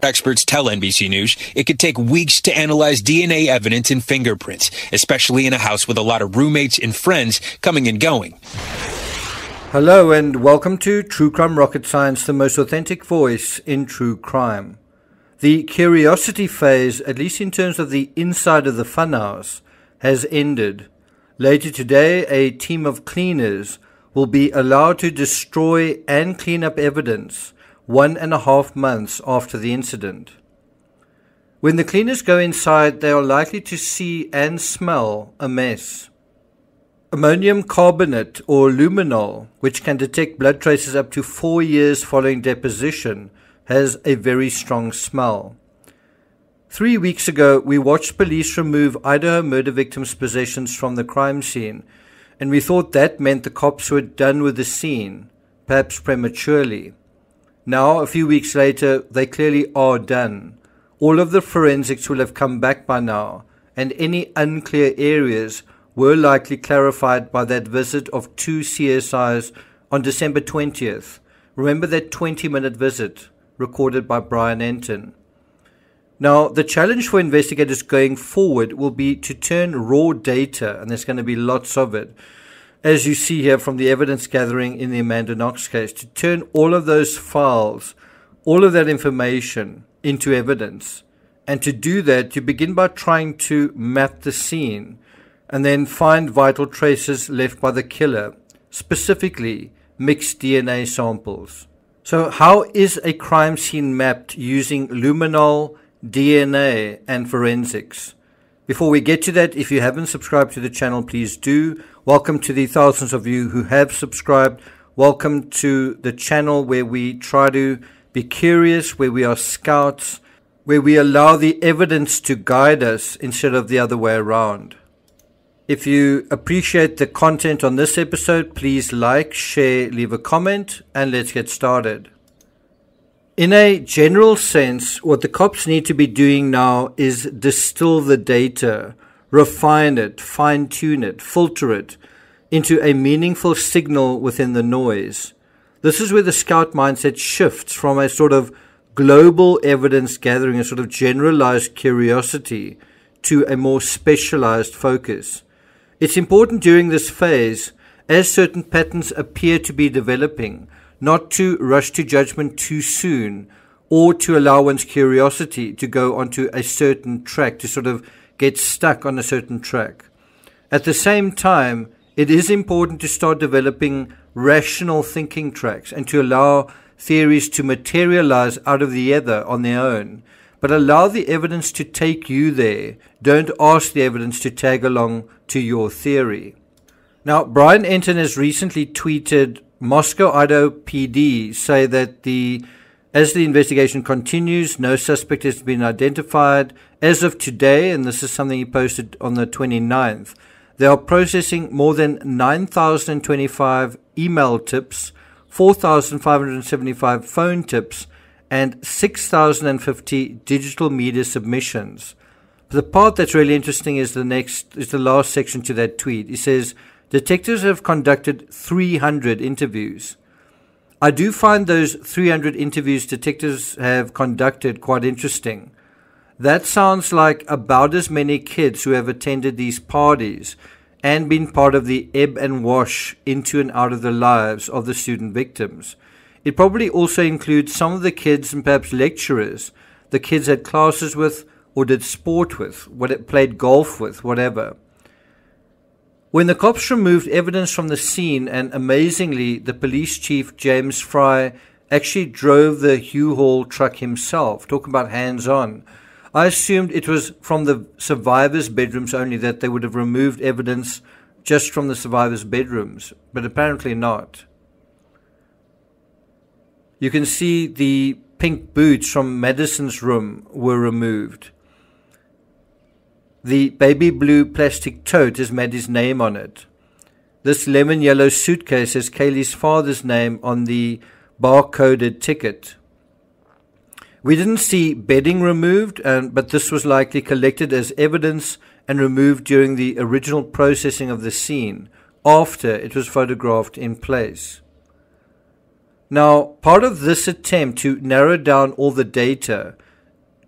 Experts tell NBC News it could take weeks to analyze DNA evidence and fingerprints, especially in a house with a lot of roommates and friends coming and going. Hello and welcome to True Crime Rocket Science, the most authentic voice in true crime. The curiosity phase, at least in terms of the inside of the funhouse, has ended. Later today, a team of cleaners will be allowed to destroy and clean up evidence 1.5 months after the incident. When the cleaners go inside, they are likely to see and smell a mess. Ammonium carbonate, or luminol, which can detect blood traces up to 4 years following deposition, has a very strong smell. 3 weeks ago, we watched police remove Idaho murder victims' possessions from the crime scene, and we thought that meant the cops were done with the scene, perhaps prematurely. Now, a few weeks later, they clearly are done. All of the forensics will have come back by now, and any unclear areas were likely clarified by that visit of 2 CSIs on December 20th. Remember that 20-minute visit recorded by Brian Enton. Now, the challenge for investigators going forward will be to turn raw data, and there's going to be lots of it, as you see here from the evidence gathering in the Amanda Knox case, to turn all of those files, all of that information into evidence. And to do that, you begin by trying to map the scene and then find vital traces left by the killer, specifically mixed DNA samples. So how is a crime scene mapped using luminol, DNA, and forensics? Before we get to that, if you haven't subscribed to the channel, please do. Welcome to the thousands of you who have subscribed. Welcome to the channel where we try to be curious, where we are scouts, where we allow the evidence to guide us instead of the other way around. If you appreciate the content on this episode, please like, share, leave a comment, and let's get started. In a general sense, what the cops need to be doing now is distill the data, refine it, fine-tune it, filter it into a meaningful signal within the noise. This is where the scout mindset shifts from a sort of global evidence gathering, a sort of generalized curiosity, to a more specialized focus. It's important during this phase, as certain patterns appear to be developing, not to rush to judgment too soon, or to allow one's curiosity to go onto a certain track, to sort of get stuck on a certain track. At the same time, it is important to start developing rational thinking tracks and to allow theories to materialize out of the ether on their own, but allow the evidence to take you there. Don't ask the evidence to tag along to your theory. Now, Brian Enton has recently tweeted, Moscow, Idaho PD say that as the investigation continues, no suspect has been identified. As of today, and this is something he posted on the 29th, they are processing more than 9,025 email tips, 4,575 phone tips, and 6,050 digital media submissions. The part that's really interesting is the last section to that tweet. He says, detectives have conducted 300 interviews. I do find those 300 interviews detectives have conducted quite interesting. That sounds like about as many kids who have attended these parties and been part of the ebb and wash into and out of the lives of the student victims. It probably also includes some of the kids and perhaps lecturers the kids had classes with or did sport with, played golf with, whatever. When the cops removed evidence from the scene, and amazingly, the police chief, James Fry, actually drove the U-Haul truck himself, talking about hands-on, I assumed it was from the survivors' bedrooms only, that they would have removed evidence just from the survivors' bedrooms, but apparently not. You can see the pink boots from Madison's room were removed. The baby blue plastic tote has Maddie's name on it. This lemon yellow suitcase has Kaylee's father's name on the barcoded ticket. We didn't see bedding removed, but this was likely collected as evidence and removed during the original processing of the scene, after it was photographed in place. Now, part of this attempt to narrow down all the data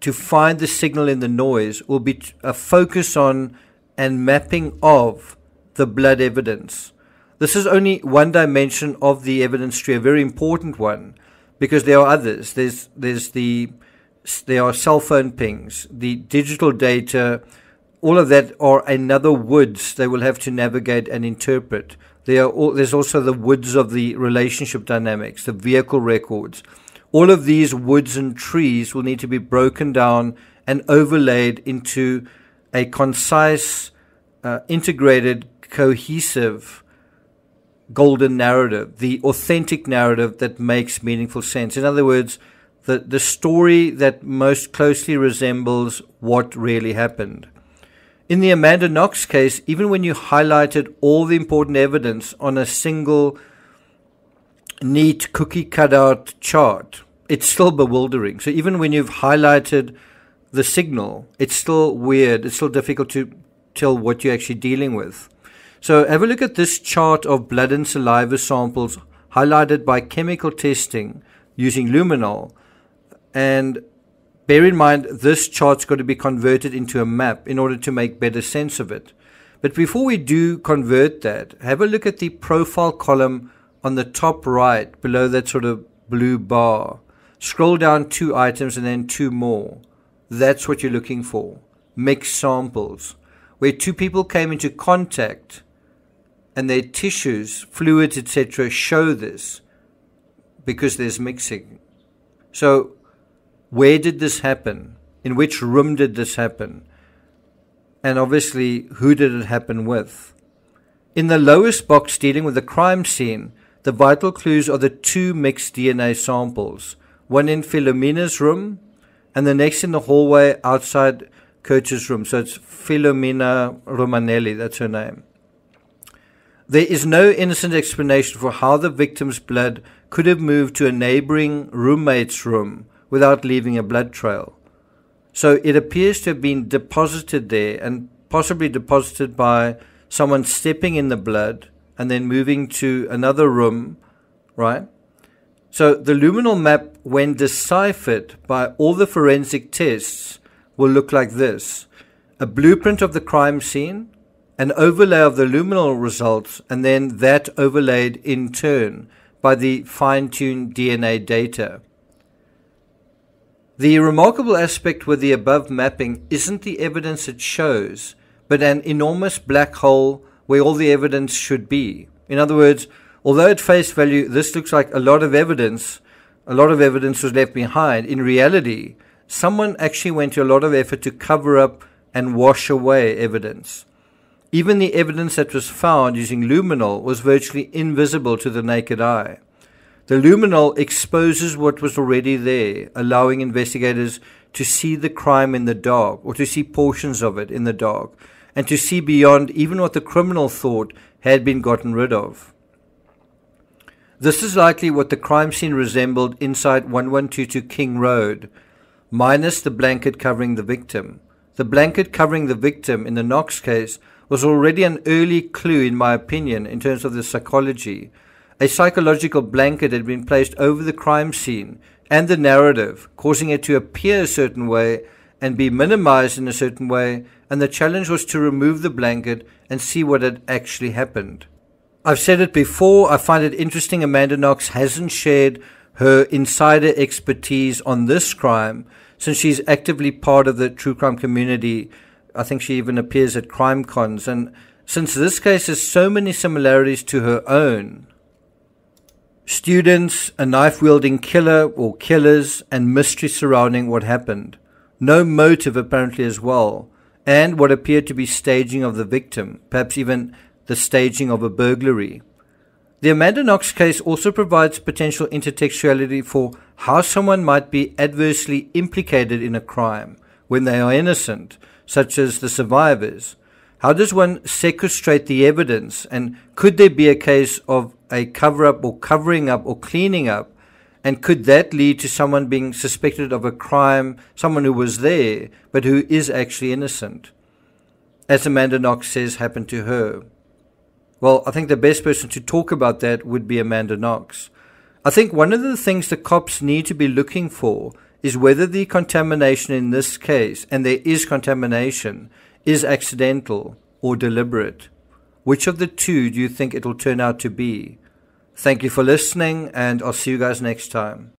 to find the signal in the noise will be a focus on and mapping of the blood evidence. This is only one dimension of the evidence tree, a very important one, because there are others. There are cell phone pings, the digital data, all of that are another woods they will have to navigate and interpret. There's also the woods of the relationship dynamics, the vehicle records. All of these woods and trees will need to be broken down and overlaid into a concise, integrated, cohesive golden narrative, the authentic narrative that makes meaningful sense. In other words, the story that most closely resembles what really happened. In the Amanda Knox case, even when you highlighted all the important evidence on a single neat cookie cutout chart, it's still bewildering. So even when you've highlighted the signal, it's still weird. It's still difficult to tell what you're actually dealing with. So have a look at this chart of blood and saliva samples highlighted by chemical testing using luminol. And bear in mind, this chart's got to be converted into a map in order to make better sense of it. But before we do convert that, have a look at the profile column on the top right below that sort of blue bar. Scroll down 2 items and then 2 more. That's what you're looking for. Mixed samples, where 2 people came into contact and their tissues, fluids, etc. show this because there's mixing. So where did this happen? In which room did this happen? And obviously, who did it happen with? In the lowest box dealing with the crime scene, the vital clues are the 2 mixed DNA samples, one in Philomena's room and the next in the hallway outside Kurtz's room. So it's Philomena Romanelli, that's her name. There is no innocent explanation for how the victim's blood could have moved to a neighboring roommate's room without leaving a blood trail. So it appears to have been deposited there and possibly deposited by someone stepping in the blood and then moving to another room, right? So the luminol map, when deciphered by all the forensic tests, will look like this. A blueprint of the crime scene, an overlay of the luminol results, and then that overlaid in turn by the fine-tuned DNA data. The remarkable aspect with the above mapping isn't the evidence it shows, but an enormous black hole where all the evidence should be. In other words, although at face value this looks like a lot of evidence was left behind, in reality, someone actually went to a lot of effort to cover up and wash away evidence. Even the evidence that was found using luminol was virtually invisible to the naked eye. The luminol exposes what was already there, allowing investigators to see the crime in the dark, or to see portions of it in the dark, and to see beyond even what the criminal thought had been gotten rid of. This is likely what the crime scene resembled inside 1122 King Road, minus the blanket covering the victim. The blanket covering the victim in the Knox case was already an early clue, in my opinion, in terms of the psychology. A psychological blanket had been placed over the crime scene and the narrative, causing it to appear a certain way and be minimized in a certain way, and the challenge was to remove the blanket and see what had actually happened. I've said it before, I find it interesting Amanda Knox hasn't shared her insider expertise on this crime, since she's actively part of the true crime community. I think she even appears at crime cons, and since this case has so many similarities to her own, students, a knife-wielding killer or killers, and mystery surrounding what happened. No motive apparently as well, and what appeared to be staging of the victim, perhaps even the staging of a burglary. The Amanda Knox case also provides potential intertextuality for how someone might be adversely implicated in a crime when they are innocent, such as the survivors. How does one sequestrate the evidence, and could there be a case of a cover-up or covering up or cleaning up, and could that lead to someone being suspected of a crime, someone who was there but who is actually innocent, as Amanda Knox says happened to her? Well, I think the best person to talk about that would be Amanda Knox. I think one of the things the cops need to be looking for is whether the contamination in this case, and there is contamination, is accidental or deliberate. Which of the two do you think it'll turn out to be? Thank you for listening, and I'll see you guys next time.